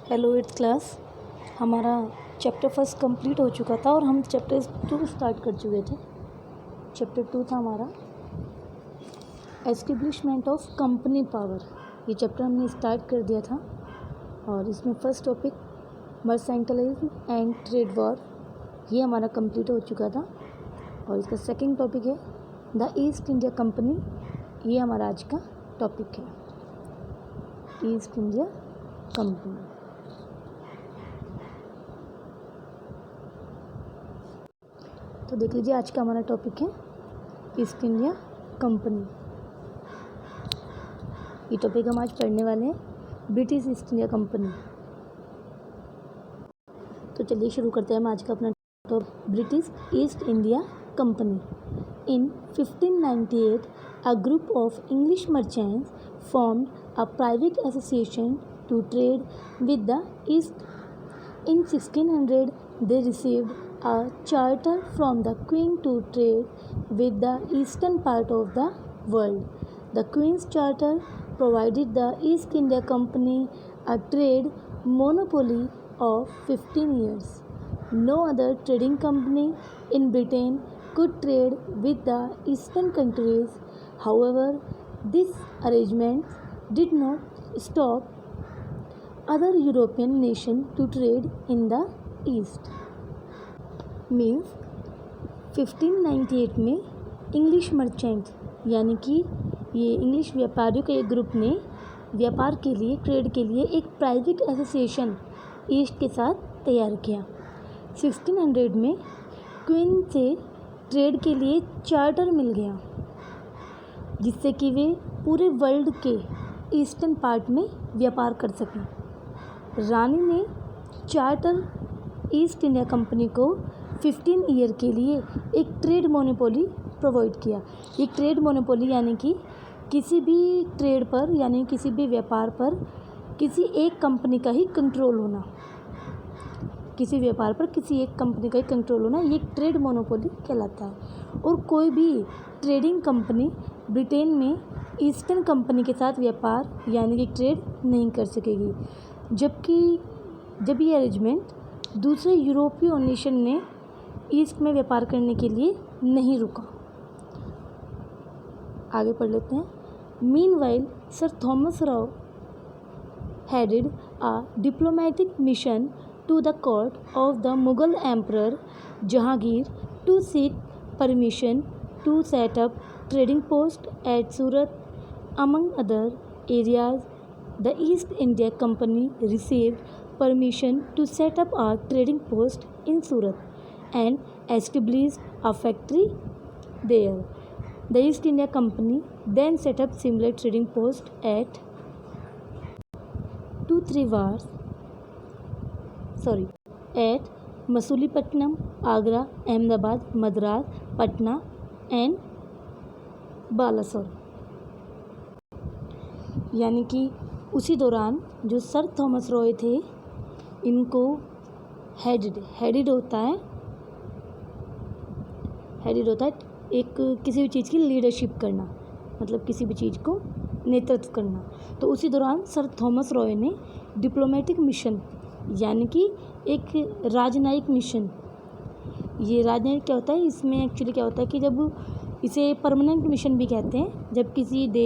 Hello eighth class. हमारा chapter first complete हो चुका था और हम चैप्टर 2 स्टार्ट कर चुके थे। चैप्टर 2 था हमारा एस्टेब्लिशमेंट ऑफ कंपनी पावर। ये चैप्टर हमने स्टार्ट कर दिया था और इसमें first topic mercantilism and trade war, ये हमारा कंप्लीट हो चुका था। और इसका सेकंड टॉपिक है द ईस्ट इंडिया कंपनी, ये हमारा आज का टॉपिक है, ईस्ट इंडिया कंपनी। तो देख लीजिए आज का हमारा टॉपिक है ईस्ट इंडिया कंपनी। ये टॉपिक हम आज पढ़ने वाले हैं, ब्रिटिश ईस्ट इंडिया कंपनी। तो चलिए शुरू करते हैं हम आज का अपना topic, British east India company. In 1598 a group of English merchants formed a private association to trade with the East. In 1600 they received a charter from the Queen to trade with the eastern part of the world. The Queen's charter provided the East India Company a trade monopoly of 15 years. No other trading company in Britain could trade with the eastern countries. However, this arrangement did not stop other European nations to trade in the East. Means 1598 में English merchant यानी कि ये English व्यापारियों के एक group ने व्यापार के लिए, ट्रेड के लिए एक प्राइवेट एसोसिएशन ईस्ट के साथ तैयार किया। 1600 में क्वीन से ट्रेड के लिए चार्टर मिल गया, जिससे कि वे पूरे वर्ल्ड के ईस्टर्न पार्ट में व्यापार कर सकें। रानी ने चार्टर ईस्ट इंडिया कंपनी को 15 ईयर के लिए एक ट्रेड मोनोपोली प्रोवाइड किया। ये ट्रेड मोनोपोली यानी कि किसी भी ट्रेड पर, यानी किसी भी व्यापार पर किसी एक कंपनी का ही कंट्रोल होना, किसी व्यापार पर किसी एक कंपनी का ही कंट्रोल होना, ये ट्रेड मोनोपोली कहलाता है। और कोई भी ट्रेडिंग कंपनी ब्रिटेन में ईस्टर्न कंपनी के साथ व्यापार यानी कि ट्रेड नहीं कर सकेगी, जब ये अरेंजमेंट दूसरे यूरोपीय नेशन ने ईस्ट में व्यापार करने के लिए नहीं रुका। आगे पढ़ लेते हैं। Meanwhile sir Thomas Rao headed a diplomatic mission to the court of the Mughal Emperor Jahangir to seek permission to set up trading post at Surat. Among other areas, the East India Company received permission to set up a trading post in Surat and established a factory there. The East India Company then set up similar trading post at at Masulipatnam, Agra, Ahmedabad, Madras, Patna and Balasore. यानी कि उसी दौरान जो sir Thomas Roy थे, इनको headed होता है एक किसी भी चीज़ की लीडरशिप करना, मतलब किसी भी चीज़ को नेतृत्व करना। तो उसी दौरान सर थॉमस रॉय ने डिप्लोमेटिक मिशन यानी कि एक राजनयिक मिशन, ये राजनयिक क्या होता है, इसमें एक्चुअली क्या होता है कि जब इसे परमानेंट मिशन भी कहते हैं, जब किसी देश